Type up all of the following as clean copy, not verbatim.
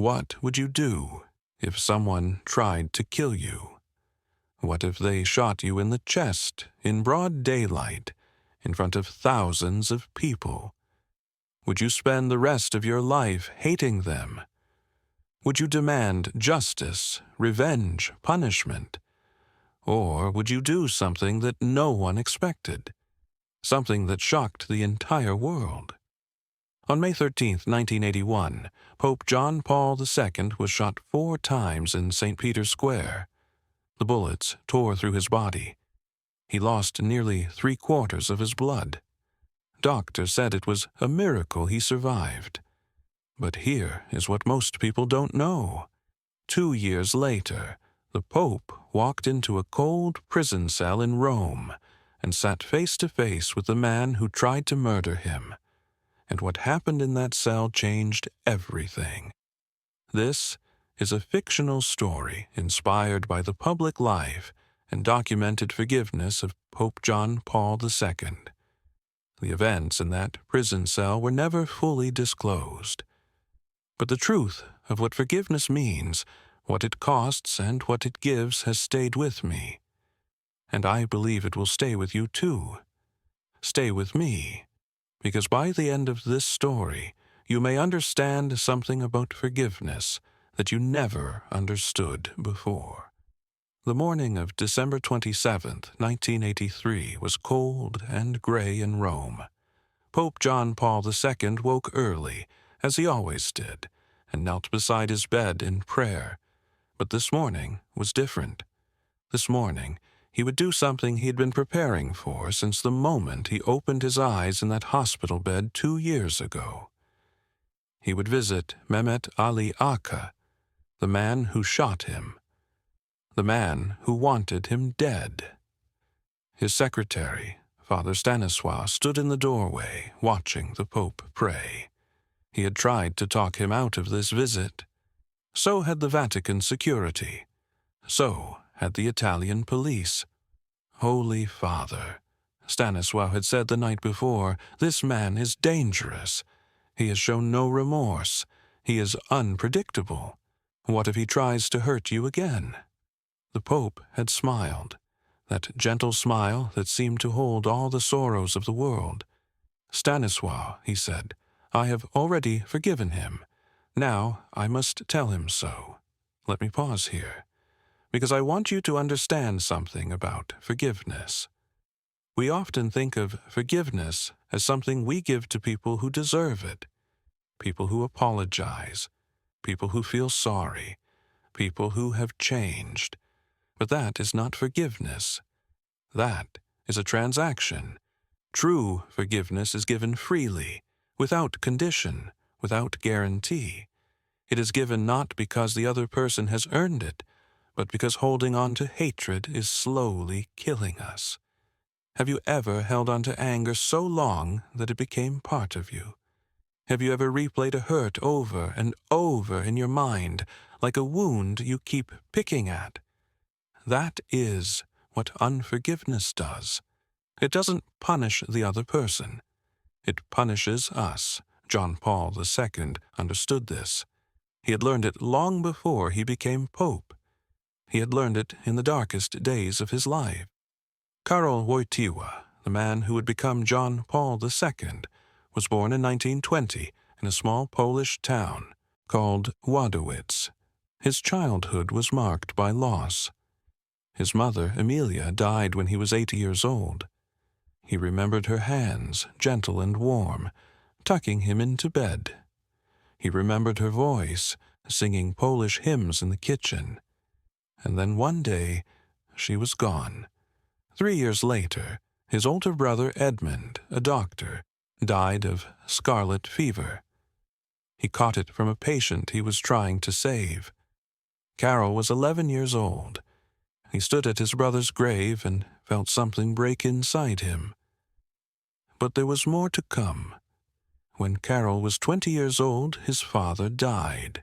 What would you do if someone tried to kill you? What if they shot you in the chest in broad daylight in front of thousands of people? Would you spend the rest of your life hating them? Would you demand justice, revenge, punishment? Or would you do something that no one expected? Something that shocked the entire world? On May 13, 1981, Pope John Paul II was shot 4 times in St. Peter's Square. The bullets tore through his body. He lost nearly 3/4 of his blood. Doctors said it was a miracle he survived. But here is what most people don't know. 2 years later, the Pope walked into a cold prison cell in Rome and sat face to face with the man who tried to murder him. And what happened in that cell changed everything. This is a fictional story inspired by the public life and documented forgiveness of Pope John Paul II. The events in that prison cell were never fully disclosed. But the truth of what forgiveness means, what it costs, and what it gives has stayed with me. And I believe it will stay with you too. Stay with me, because by the end of this story, you may understand something about forgiveness that you never understood before. The morning of December 27, 1983, was cold and gray in Rome. Pope John Paul II woke early, as he always did, and knelt beside his bed in prayer. But this morning was different. This morning, he would do something he had been preparing for since the moment he opened his eyes in that hospital bed 2 years ago. He would visit Mehmet Ali Aka, the man who shot him, the man who wanted him dead. His secretary, Father Stanisław, stood in the doorway, watching the Pope pray. He had tried to talk him out of this visit. So had the Vatican security. So had the Italian police. Holy Father, Stanisław had said the night before, this man is dangerous. He has shown no remorse. He is unpredictable. What if he tries to hurt you again? The Pope had smiled, that gentle smile that seemed to hold all the sorrows of the world. Stanisław, he said, I have already forgiven him. Now I must tell him so. Let me pause here, because I want you to understand something about forgiveness. We often think of forgiveness as something we give to people who deserve it, people who apologize, people who feel sorry, people who have changed. But that is not forgiveness. That is a transaction. True forgiveness is given freely, without condition, without guarantee. It is given not because the other person has earned it, but because holding on to hatred is slowly killing us. Have you ever held on to anger so long that it became part of you? Have you ever replayed a hurt over and over in your mind, like a wound you keep picking at? That is what unforgiveness does. It doesn't punish the other person. It punishes us. John Paul II understood this. He had learned it long before he became Pope. He had learned it in the darkest days of his life. Karol Wojtyła, the man who would become John Paul II, was born in 1920 in a small Polish town called Wadowice. His childhood was marked by loss. His mother, Emilia, died when he was 8 years old. He remembered her hands, gentle and warm, tucking him into bed. He remembered her voice, singing Polish hymns in the kitchen. And then one day, she was gone. 3 years later, his older brother Edmund, a doctor, died of scarlet fever. He caught it from a patient he was trying to save. Karol was 11 years old. He stood at his brother's grave and felt something break inside him. But there was more to come. When Karol was 20 years old, his father died.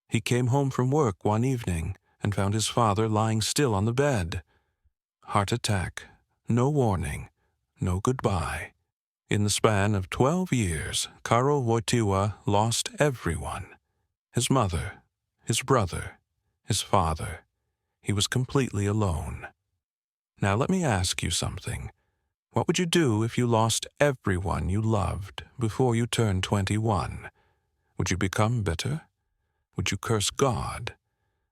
He came home from work one evening and found his father lying still on the bed. Heart attack, no warning, no goodbye. In the span of 12 years, Karol Wojtyła lost everyone. his mother, his brother, his father. He was completely alone. Now let me ask you something. What would you do if you lost everyone you loved before you turned 21? Would you become bitter? Would you curse God?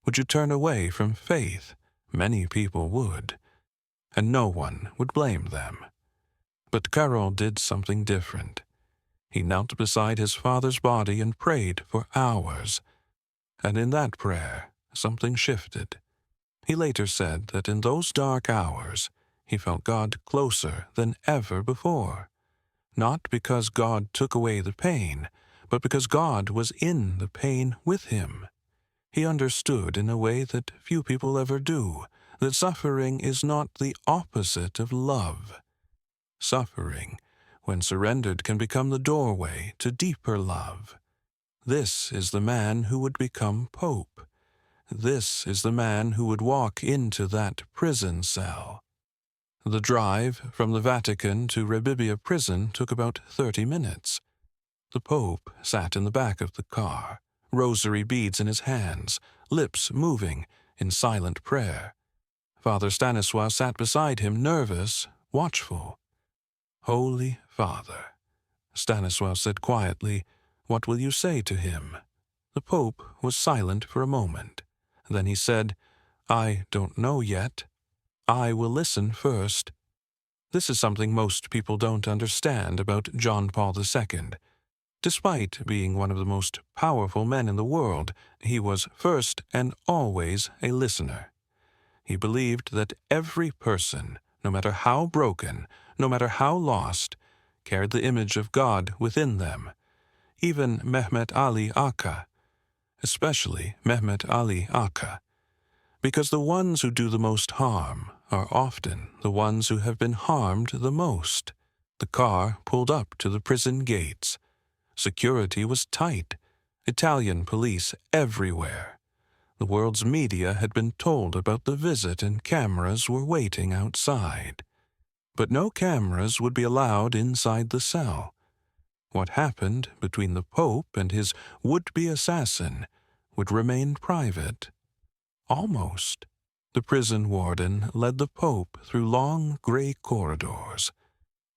Would you turn away from faith? Many people would, and no one would blame them. But Carol did something different. He knelt beside his father's body and prayed for hours. And in that prayer, something shifted. He later said that in those dark hours, he felt God closer than ever before. Not because God took away the pain, but because God was in the pain with him. He understood in a way that few people ever do, that suffering is not the opposite of love. Suffering, when surrendered, can become the doorway to deeper love. This is the man who would become Pope. This is the man who would walk into that prison cell. The drive from the Vatican to Rebibbia prison took about 30 minutes. The Pope sat in the back of the car, rosary beads in his hands, lips moving in silent prayer. Father Stanisław sat beside him, nervous, watchful. "Holy Father," Stanisław said quietly, "what will you say to him?" The Pope was silent for a moment. Then he said, "I don't know yet. I will listen first." This is something most people don't understand about John Paul II. Despite being one of the most powerful men in the world, he was first and always a listener. He believed that every person, no matter how broken, no matter how lost, carried the image of God within them. Even Mehmet Ali Aka, especially Mehmet Ali Aka, because the ones who do the most harm are often the ones who have been harmed the most. The car pulled up to the prison gates. Security was tight. Italian police everywhere. The world's media had been told about the visit and cameras were waiting outside. But no cameras would be allowed inside the cell. What happened between the Pope and his would-be assassin would remain private. Almost. The prison warden led the Pope through long gray corridors.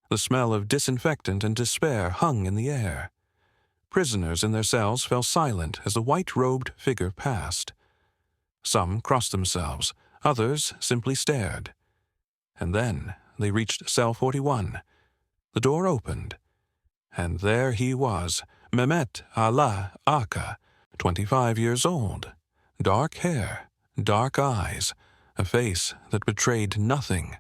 The smell of disinfectant and despair hung in the air. Prisoners in their cells fell silent as the white-robed figure passed. Some crossed themselves, others simply stared. And then they reached cell 41. The door opened, and there he was, Mehmet Ali Aka, 25 years old. Dark hair, dark eyes, a face that betrayed nothing.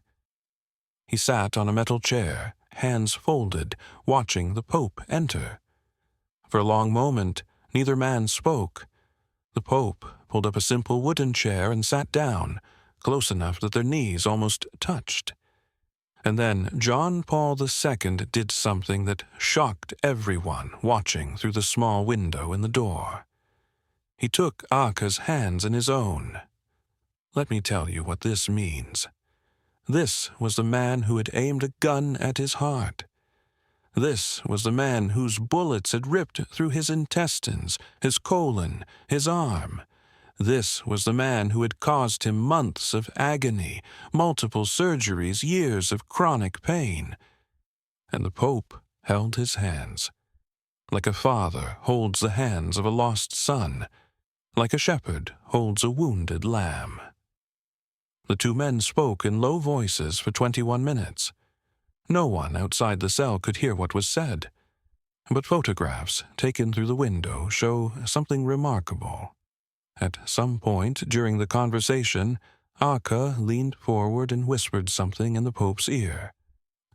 He sat on a metal chair, hands folded, watching the Pope enter. For a long moment, neither man spoke. The Pope pulled up a simple wooden chair and sat down, close enough that their knees almost touched. And then John Paul II did something that shocked everyone watching through the small window in the door. He took Aka's hands in his own. Let me tell you what this means. This was the man who had aimed a gun at his heart. This was the man whose bullets had ripped through his intestines, his colon, his arm. This was the man who had caused him months of agony, multiple surgeries, years of chronic pain. And the Pope held his hands, like a father holds the hands of a lost son, like a shepherd holds a wounded lamb. The two men spoke in low voices for 21 minutes. No one outside the cell could hear what was said, but photographs taken through the window show something remarkable. At some point during the conversation, Aka leaned forward and whispered something in the Pope's ear,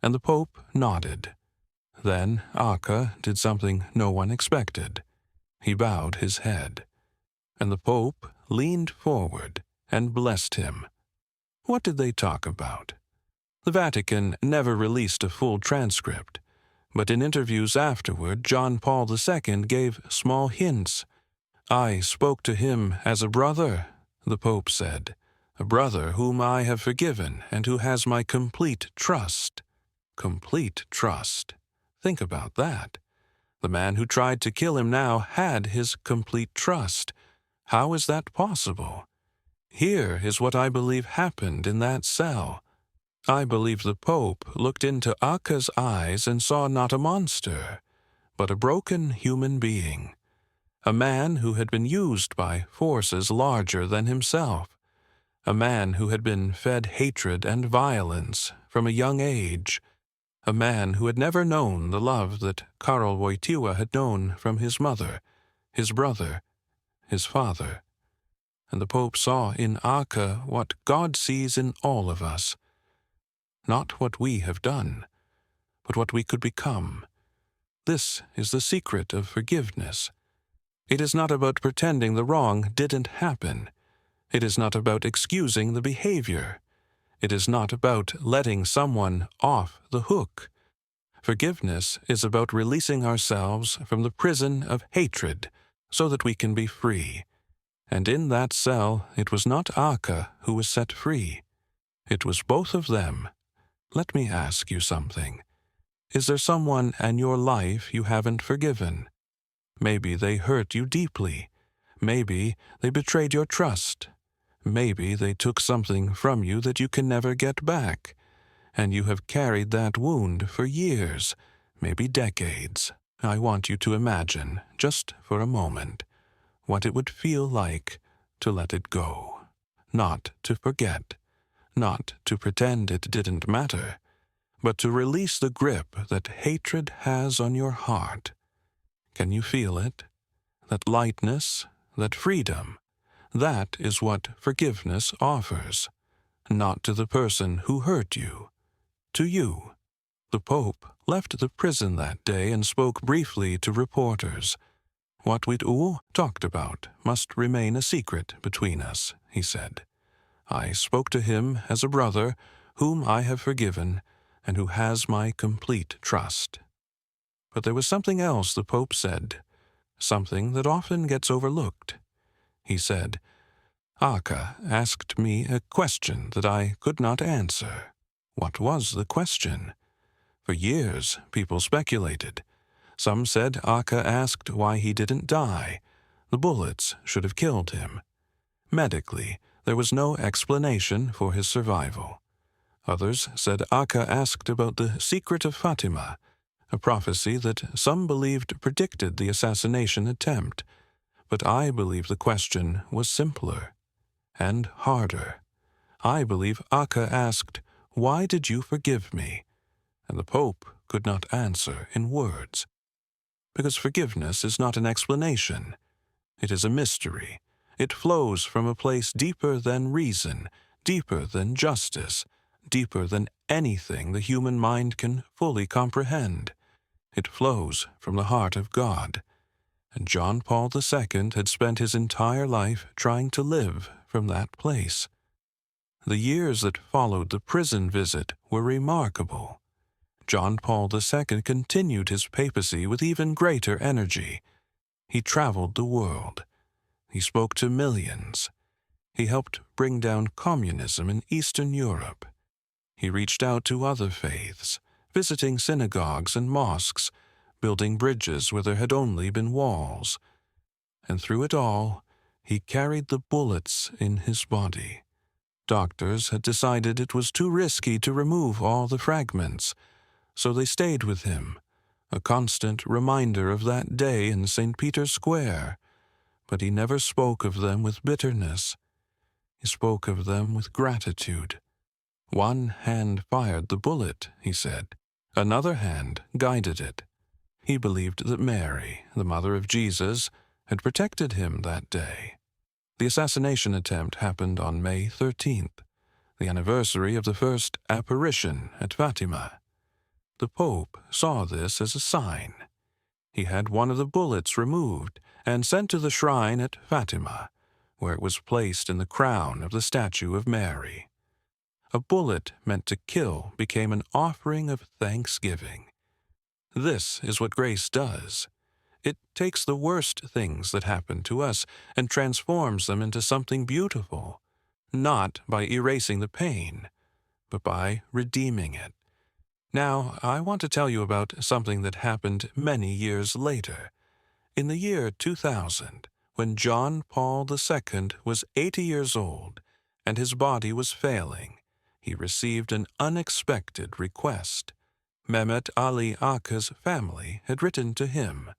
and the Pope nodded. Then Aka did something no one expected. He bowed his head, and the Pope leaned forward and blessed him. What did they talk about? The Vatican never released a full transcript, but in interviews afterward, John Paul II gave small hints. "I spoke to him as a brother," the Pope said, "a brother whom I have forgiven and who has my complete trust." Complete trust. Think about that. The man who tried to kill him now had his complete trust. How is that possible? Here is what I believe happened in that cell. I believe the Pope looked into Acca's eyes and saw not a monster, but a broken human being, a man who had been used by forces larger than himself, a man who had been fed hatred and violence from a young age, a man who had never known the love that Karol Wojtyła had known from his mother, his brother, his father. And the Pope saw in Acca what God sees in all of us, not what we have done, but what we could become. This is the secret of forgiveness. It is not about pretending the wrong didn't happen. It is not about excusing the behavior. It is not about letting someone off the hook. Forgiveness is about releasing ourselves from the prison of hatred so that we can be free. And in that cell, it was not Acca who was set free. It was both of them. Let me ask you something. Is there someone in your life you haven't forgiven? Maybe they hurt you deeply. Maybe they betrayed your trust. Maybe they took something from you that you can never get back, and you have carried that wound for years, maybe decades. I want you to imagine, just for a moment, what it would feel like to let it go, not to forget, not to pretend it didn't matter, but to release the grip that hatred has on your heart. Can you feel it? That lightness, that freedom, that is what forgiveness offers, not to the person who hurt you, to you. The Pope left the prison that day and spoke briefly to reporters. What we'd all talked about must remain a secret between us, he said. I spoke to him as a brother whom I have forgiven and who has my complete trust. But there was something else the Pope said, something that often gets overlooked. He said, Acca asked me a question that I could not answer. What was the question? For years, people speculated. Some said Acca asked why he didn't die. The bullets should have killed him. Medically, there was no explanation for his survival. Others said Acca asked about the secret of Fatima, a prophecy that some believed predicted the assassination attempt. But I believe the question was simpler and harder. I believe Acca asked, "Why did you forgive me?" And the Pope could not answer in words. Because forgiveness is not an explanation. It is a mystery. It flows from a place deeper than reason, deeper than justice, deeper than anything the human mind can fully comprehend. It flows from the heart of God. And John Paul II had spent his entire life trying to live from that place. The years that followed the prison visit were remarkable. John Paul II continued his papacy with even greater energy. He traveled the world. He spoke to millions. He helped bring down communism in Eastern Europe. He reached out to other faiths, visiting synagogues and mosques, building bridges where there had only been walls. And through it all, he carried the bullets in his body. Doctors had decided it was too risky to remove all the fragments, so they stayed with him, a constant reminder of that day in St. Peter's Square. But he never spoke of them with bitterness. He spoke of them with gratitude. One hand fired the bullet, he said. Another hand guided it. He believed that Mary, the mother of Jesus, had protected him that day. The assassination attempt happened on May 13th, the anniversary of the first apparition at Fatima. The Pope saw this as a sign. He had one of the bullets removed and sent to the shrine at Fatima, where it was placed in the crown of the statue of Mary. A bullet meant to kill became an offering of thanksgiving. This is what grace does. It takes the worst things that happen to us and transforms them into something beautiful, not by erasing the pain, but by redeeming it. Now, I want to tell you about something that happened many years later. In the year 2000, when John Paul II was 80 years old and his body was failing, he received an unexpected request. Mehmet Ali Agha's family had written to him.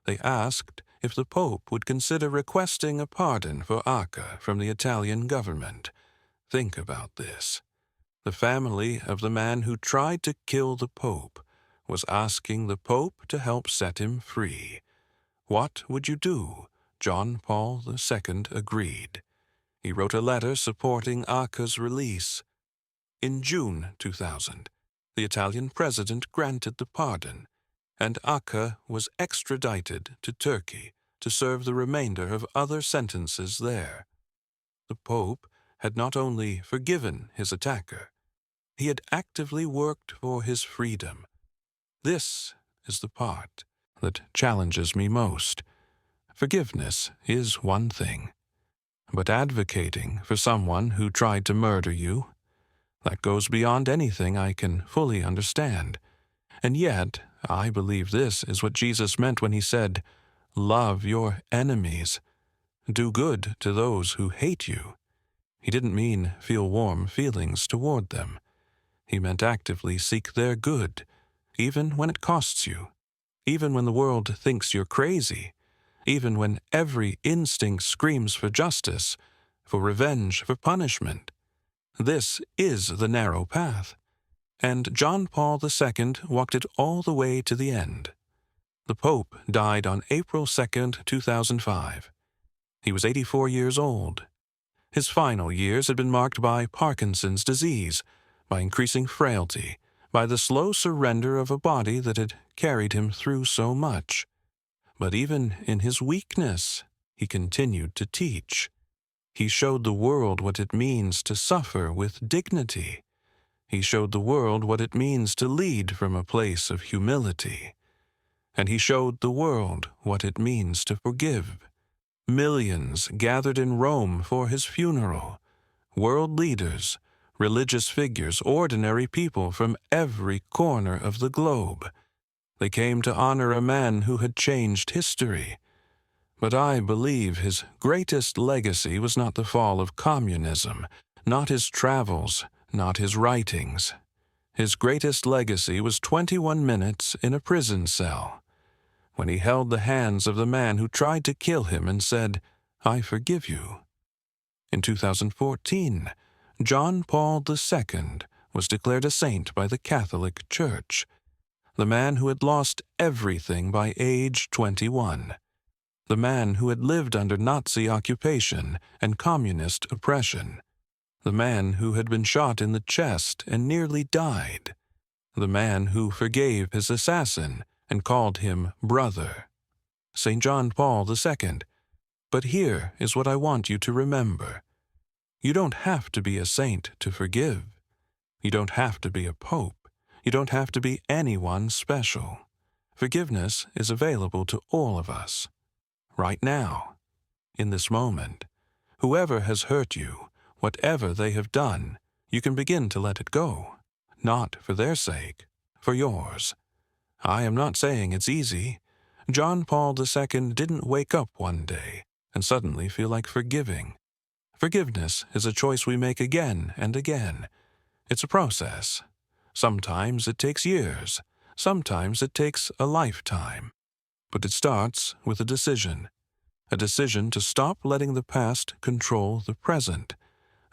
They asked if the Pope would consider requesting a pardon for Agha from the Italian government. Think about this. The family of the man who tried to kill the Pope was asking the Pope to help set him free. What would you do? John Paul II agreed. He wrote a letter supporting Agha's release. In June 2000, the Italian president granted the pardon, and Agha was extradited to Turkey to serve the remainder of other sentences there. The Pope had not only forgiven his attacker, he had actively worked for his freedom. This is the part that challenges me most. Forgiveness is one thing, but advocating for someone who tried to murder you, that goes beyond anything I can fully understand. And yet, I believe this is what Jesus meant when he said, "Love your enemies. Do good to those who hate you." He didn't mean feel warm feelings toward them. He meant actively seek their good, even when it costs you, even when the world thinks you're crazy, even when every instinct screams for justice, for revenge, for punishment. This is the narrow path, and John Paul II walked it all the way to the end. The Pope died on April 2nd, 2005. He was 84 years old. His final years had been marked by Parkinson's disease, by increasing frailty, by the slow surrender of a body that had carried him through so much. But even in his weakness, he continued to teach. He showed the world what it means to suffer with dignity. He showed the world what it means to lead from a place of humility. And he showed the world what it means to forgive. Millions gathered in Rome for his funeral. World leaders, religious figures, ordinary people from every corner of the globe. They came to honor a man who had changed history. But I believe his greatest legacy was not the fall of communism, not his travels, not his writings. His greatest legacy was 21 minutes in a prison cell, when he held the hands of the man who tried to kill him and said, "I forgive you." In 2014, John Paul II was declared a saint by the Catholic Church, the man who had lost everything by age 21. The man who had lived under Nazi occupation and communist oppression, the man who had been shot in the chest and nearly died, the man who forgave his assassin and called him brother. St. John Paul II. But here is what I want you to remember. You don't have to be a saint to forgive. You don't have to be a pope. You don't have to be anyone special. Forgiveness is available to all of us. Right now, in this moment, whoever has hurt you, whatever they have done, you can begin to let it go. Not for their sake, for yours. I am not saying it's easy. John Paul II didn't wake up one day and suddenly feel like forgiving. Forgiveness is a choice we make again and again. It's a process. Sometimes it takes years. Sometimes it takes a lifetime. But it starts with a decision to stop letting the past control the present,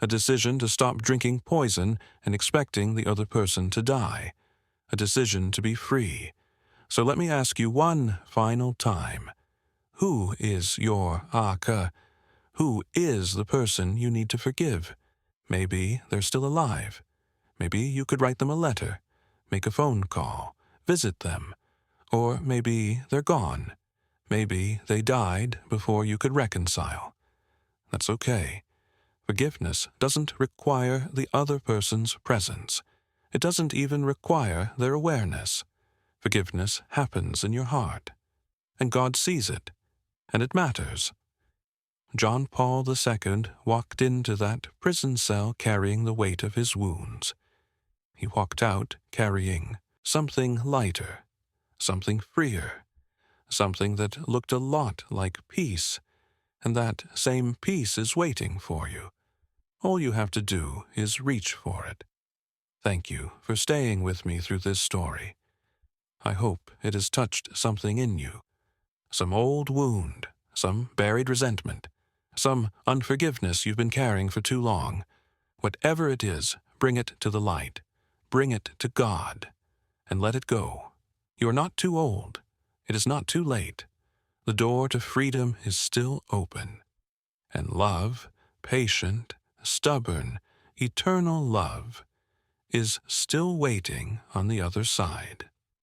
a decision to stop drinking poison and expecting the other person to die, a decision to be free. So let me ask you one final time. Who is your Agha? Who is the person you need to forgive? Maybe they're still alive. Maybe you could write them a letter, make a phone call, visit them. Or maybe they're gone. Maybe they died before you could reconcile. That's okay. Forgiveness doesn't require the other person's presence. It doesn't even require their awareness. Forgiveness happens in your heart, and God sees it, and it matters. John Paul II walked into that prison cell carrying the weight of his wounds. He walked out carrying something lighter, something freer, something that looked a lot like peace, and that same peace is waiting for you. All you have to do is reach for it. Thank you for staying with me through this story. I hope it has touched something in you, some old wound, some buried resentment, some unforgiveness you've been carrying for too long. Whatever it is, bring it to the light. Bring it to God, and let it go. You are not too old. It is not too late. The door to freedom is still open. And love, patient, stubborn, eternal love, is still waiting on the other side.